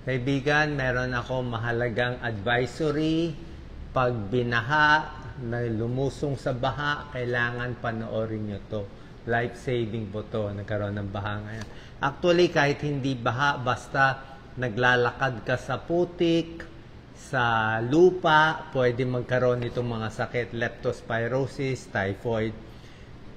Kaibigan, meron ako mahalagang advisory. Pag binaha, na lumusong sa baha, kailangan panoorin nyo to. Life-saving po to. Nagkaroon ng baha ngayon. Actually, kahit hindi baha, basta naglalakad ka sa putik, sa lupa, pwede magkaroon nitong mga sakit. Leptospirosis, typhoid.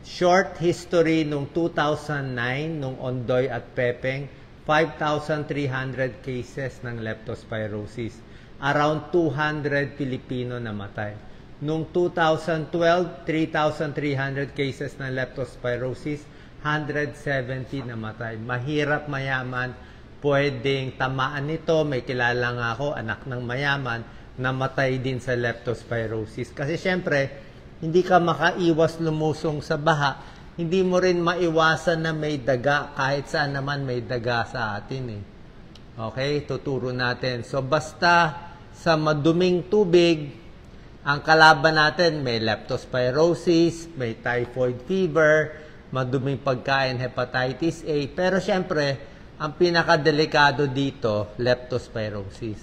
Short history nung 2009, nung Ondoy at Pepeng, 5,300 cases ng leptospirosis. Around 200 Pilipino namatay. Noong 2012, 3,300 cases ng leptospirosis, 170 namatay. Mahirap mayaman, pwedeng tamaan nito. May kilala nga ako, anak ng mayaman, namatay din sa leptospirosis. Kasi syempre, hindi ka makaiwas lumusong sa baha. Hindi mo rin maiwasan na may daga. Kahit saan naman may daga sa atin eh. Okay, tuturo natin. So basta sa maduming tubig, ang kalaban natin may leptospirosis, may typhoid fever, maduming pagkain, hepatitis A. Pero syempre, ang pinakadelikado dito, leptospirosis.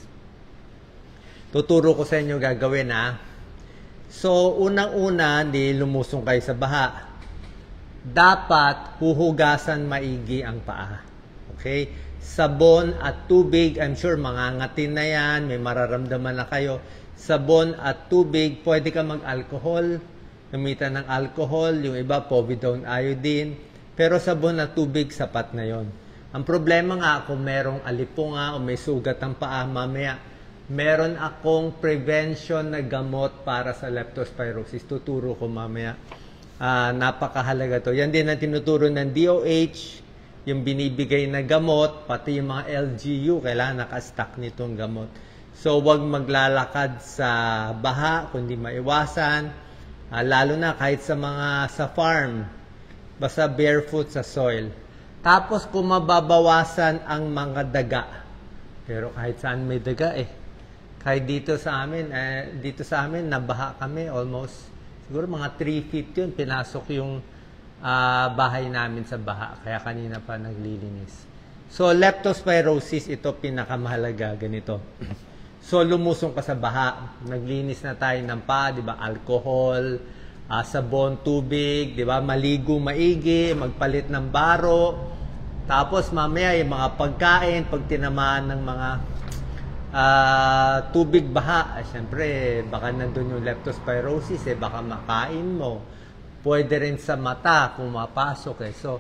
Tuturo ko sa inyo gagawin ha. So, unang-una, di lumusong kayo sa baha. Dapat huhugasan maigi ang paa. Okay? Sabon at tubig, I'm sure mangangatin na yan, may mararamdaman na kayo. Sabon at tubig, pwede ka mag-alcohol, gamitan ng alcohol, yung iba povidone iodine, pero sabon at tubig sapat na yon. Ang problema nga kung merong alipunga o may sugat ang paa, mamaya meron akong prevention na gamot para sa leptospirosis. Tuturo ko mamaya. Napakahalaga to. Yan din ang tinuturo ng DOH, yung binibigay na gamot, pati yung mga LGU, kailangan nakastock nitong gamot. So, wag maglalakad sa baha, kundi maiwasan. Lalo na kahit sa farm, basta barefoot sa soil. Tapos, kung mababawasan ang mga daga. Pero kahit saan may daga eh. Kahit dito sa amin, nabaha kami almost, siguro mga 3 feet yun, pinasok yung bahay namin sa baha. Kaya kanina pa naglilinis. So, leptospirosis, ito pinakamahalaga, ganito. So, lumusong ka sa baha. Naglinis na tayo ng paa, di ba? Alcohol, sabon, tubig, di ba? Maligo maigi, magpalit ng baro. Tapos, mamaya, yung mga pagkain, pag tinamaan ng mga tubig baha, syempre, baka nandun yung leptospirosis, baka makain mo. Pwede rin sa mata kung mapasok eh. So,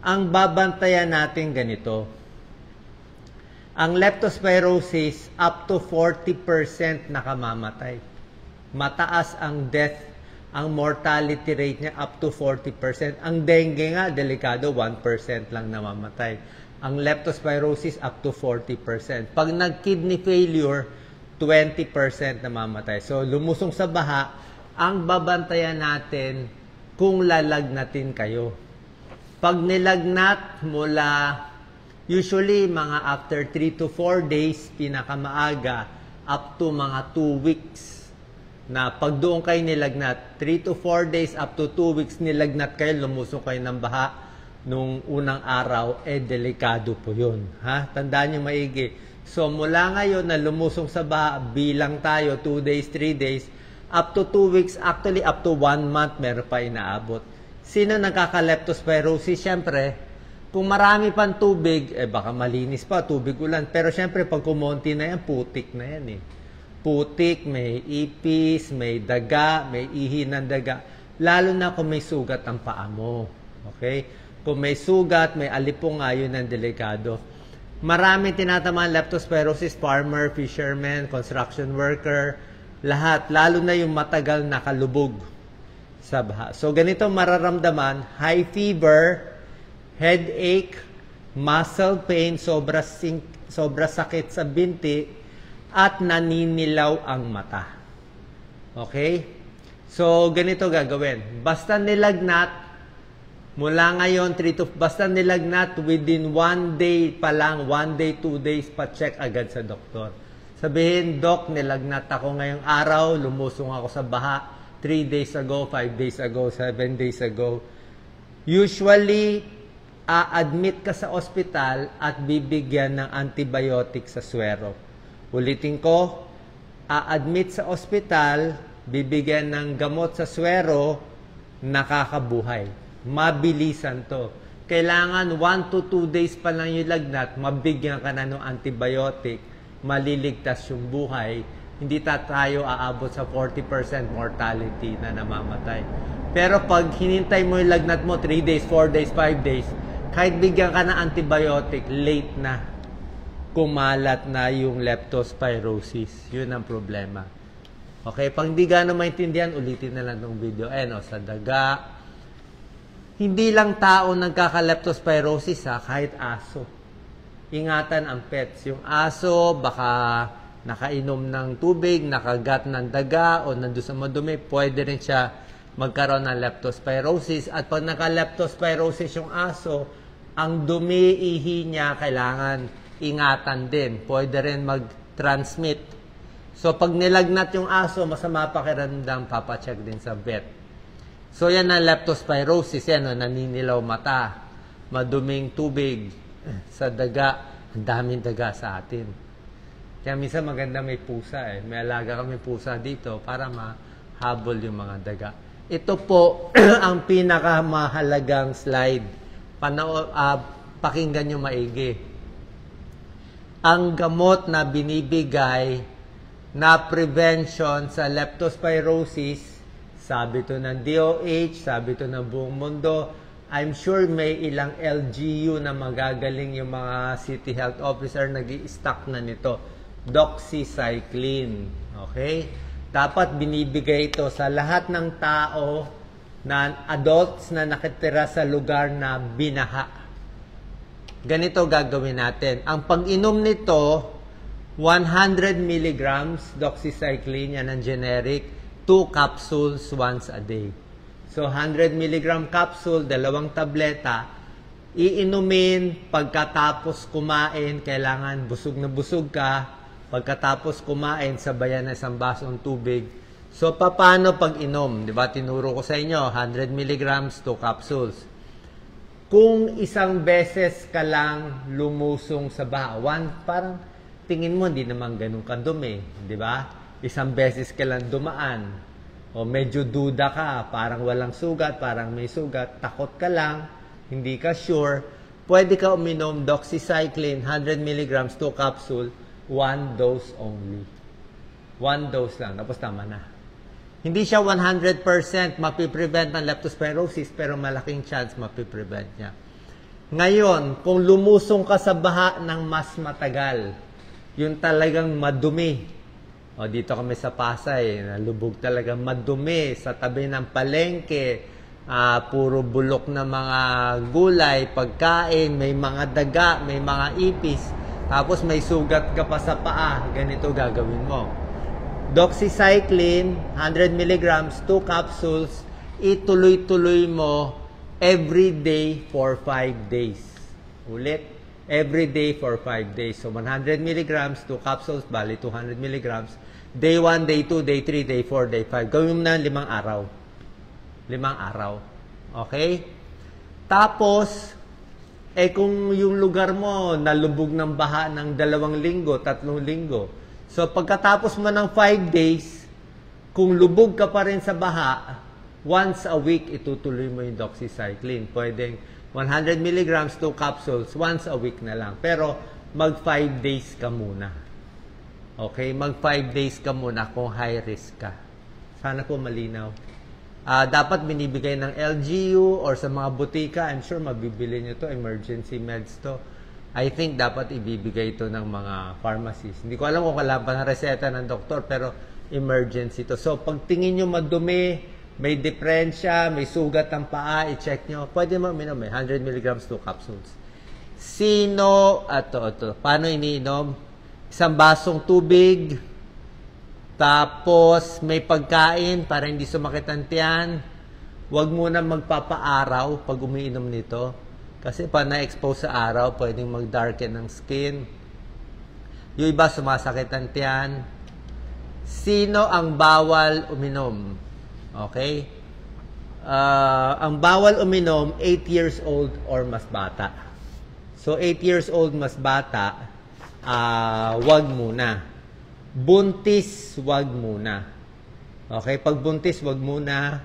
ang babantayan natin ganito. Ang leptospirosis, up to 40% nakamamatay. Mataas ang death, ang mortality rate niya up to 40%. Ang dengue nga, delikado, 1% lang namamatay. Ang leptospirosis, up to 40%. Pag nag-kidney failure, 20% namamatay. So, lumusong sa baha, ang babantayan natin kung lalagnatin kayo. Pag nilagnat mula, usually mga after 3 to 4 days, pinakamaaga, up to mga 2 weeks. Na pag doon kayo nilagnat, 3 to 4 days, up to 2 weeks nilagnat kayo, lumusong kayo ng baha nung unang araw, delikado po yun. Ha? Tandaan nyo maigi. So mula ngayon na lumusong sa baha, bilang tayo, 2 days, 3 days, up to 2 weeks, actually up to 1 month, meron pa inaabot. Sino nagkaka-leptospirosis? Siyempre, kung marami pang tubig, baka malinis pa, tubig ulan. Pero siyempre, pag kumonti na yan, putik na yan eh. Putik, may ipis, may daga, may ihi ng daga. Lalo na kung may sugat ang paa mo. Okay? Kung may sugat, may alipunga, yun ang delikado. Marami tinatamaan leptospirosis, farmer, fisherman, construction worker, lahat, lalo na yung matagal nakalubog sa baha. So, ganito mararamdaman, high fever, headache, muscle pain, sobra sakit sa binti, at naninilaw ang mata. Okay? So, ganito gagawin. Basta nilagnat, mula ngayon, basta nilagnat, within 1 day pa lang, 1 day, 2 days, pa-check agad sa doktor. Sabihin, Doc, nilagnat ako ngayong araw, lumusong ako sa baha 3 days ago, 5 days ago, 7 days ago. Usually, a-admit ka sa ospital at bibigyan ng antibiotic sa swero. Ulitin ko, a-admit sa ospital, bibigyan ng gamot sa swero, nakakabuhay. Mabilisan to. Kailangan 1 to 2 days pa lang yung lagnat, mabigyan ka na ng antibiotic, maliligtas yung buhay. Hindi tayo aabot sa 40% mortality na namamatay. Pero pag hinintay mo yung lagnat mo 3 days, 4 days, 5 days, kahit bigyan ka ng antibiotic, late na. Kumalat na yung leptospirosis. Yun ang problema. Okay, pag hindi gano'n maintindihan, ulitin na lang itong video. Sa daga. Hindi lang tao nagkaka-leptospirosis, kahit aso. Ingatan ang pets. Yung aso, baka nakainom ng tubig, nakagat ng daga, o nandun sa madumi, pwede rin siya magkaroon ng leptospirosis. At pag naka-leptospirosis yung aso, ang dumi, ihi niya, kailangan ingatan din. Pwede rin mag-transmit. So, pag nilagnat yung aso, masama pakiramdam, papacheck din sa vet. So, yan ang leptospirosis. Yan, naninilaw mata, maduming tubig sa daga. Ang daming daga sa atin. Kaya minsan maganda may pusa. May alaga kami pusa dito para mahabol yung mga daga. Ito po ang pinakamahalagang slide. Pakinggan nyo maigi. Ang gamot na binibigay na prevention sa leptospirosis, sabi to ng DOH, sabi to ng buong mundo, I'm sure may ilang LGU na magagaling yung mga city health officer nag-i-stock na nito. Doxycycline. Okay? Dapat binibigay ito sa lahat ng tao na adults na nakitira sa lugar na binaha. Ganito gagawin natin. Ang pag-inom nito, 100 milligrams doxycycline, yan ang generic, 2 capsules once a day. So, 100 milligram capsule, 2 tableta, iinumin pagkatapos kumain, kailangan busog na busog ka, pagkatapos kumain, sabayan na isang basong tubig. So, paano pag-inom? Diba? Tinuro ko sa inyo, 100 milligrams, 2 capsules. Kung isang beses ka lang lumusong sa baha, parang tingin mo, hindi naman ganun kadumi. Diba? Isang beses ka lang dumaan. O medyo duda ka, parang walang sugat, parang may sugat, takot ka lang, hindi ka sure, pwede ka uminom doxycycline, 100 milligrams, 2 capsule, 1 dose only. 1 dose lang, tapos tama na. Hindi siya 100% mapiprevent ng leptospirosis, pero malaking chance mapiprevent niya. Ngayon, kung lumusong ka sa baha ng mas matagal, yung talagang madumi, o dito kami sa Pasay, nalubog talaga madumi sa tabi ng palengke, puro bulok na mga gulay, pagkain, may mga daga, may mga ipis, tapos may sugat ka pa sa paa, ganito gagawin mo. Doxycycline, 100 milligrams, 2 capsules, ituloy-tuloy mo every day for 5 days. Ulit, every day for 5 days. So, 100 milligrams, 2 capsules, bali 200 milligrams. Day 1, day 2, day 3, day 4, day 5. Gawin mo na 5 araw. 5 araw. Okay? Tapos, kung yung lugar mo nalubog ng baha ng 2 linggo, 3 linggo, so pagkatapos mo ng 5 days, kung lubog ka pa rin sa baha, once a week itutuloy mo yung doxycycline. Pwedeng 100 milligrams, 2 capsules, once a week na lang. Pero mag 5 days ka muna. Okay? Mag 5 days ka muna kung high risk ka. Sana po malinaw. Dapat binibigay ng LGU or sa mga butika. I'm sure mabibili nyo to, emergency meds to. I think dapat ibibigay ito ng mga pharmacies. Hindi ko alam kung kailangan pa ng reseta ng doktor, pero emergency to. So, pag tingin nyo madumi, may diferensya, may sugat ang paa, i-check nyo. Pwede mo uminom 100 milligrams, 2 capsules. Paano iniinom? Isang basong tubig, tapos may pagkain para hindi sumakit ang tiyan. Huwag muna magpapaaraw pag umiinom nito. Kasi pa na-expose sa araw, pwedeng mag-darken ng skin. Yung iba sumasakit ang tiyan. Sino ang bawal uminom? Okay? ang bawal uminom, 8 years old or mas bata. So, 8 years old mas bata, wag muna. Buntis, wag muna. Okay, pag buntis, wag muna.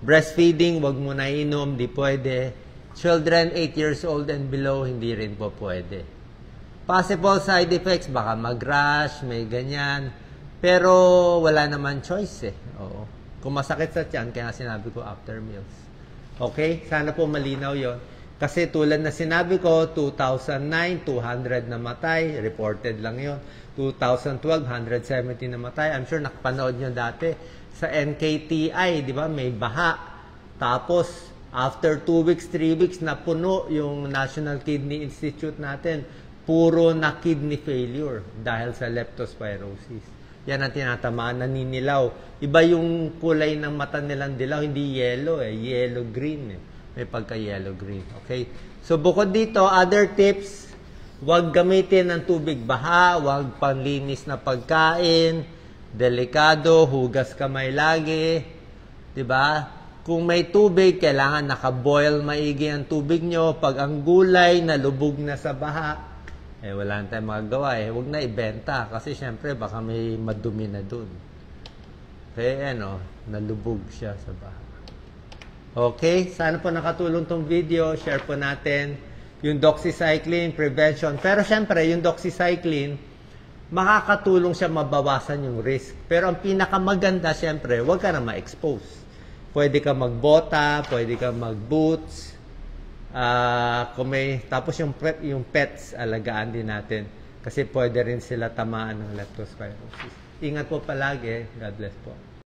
Breastfeeding, wag muna inom, di pwede. Children 8 years old and below, hindi rin po pwede. Possible side effects, baka mag-rash, may ganyan. Pero wala naman choice eh. Oo. Kung masakit sa tiyan, kaya sinabi ko after meals. Okay? Sana po malinaw yon. Kasi tulad na sinabi ko, 2009, 200 namatay. Reported lang yon. 2012, 170 namatay. I'm sure nakapanood nyo dati. Sa NKTI, di ba? May baha. Tapos, after 2 weeks, 3 weeks, napuno yung National Kidney Institute natin. Puro na kidney failure dahil sa leptospirosis. Yan ang tinatamaan, naninilaw. Iba yung kulay ng mata nilang dilaw, hindi yellow eh. Yellow-green eh. May pagka-yellow-green. Okay? So, bukod dito, other tips, huwag gamitin ng tubig baha, huwag panlinis na pagkain, delikado, hugas kamay lagi. Diba? Kung may tubig, kailangan naka-boil maigi ang tubig nyo. Pag ang gulay nalubog na sa baha, wala na tayong magagawa eh. Huwag na ibenta kasi syempre baka may madumi na dun. Okay, nalubog siya sa baha. Okay, sana po nakatulong tong video. Share po natin yung doxycycline prevention. Pero syempre, yung doxycycline, makakatulong siya mabawasan yung risk. Pero ang pinakamaganda, syempre, huwag ka na ma-expose. Pwede ka magbota, pwede ka mag-boots. Tapos yung pets, alagaan din natin. Kasi pwede rin sila tamaan ng leptospirosis. Ingat po palagi. God bless po.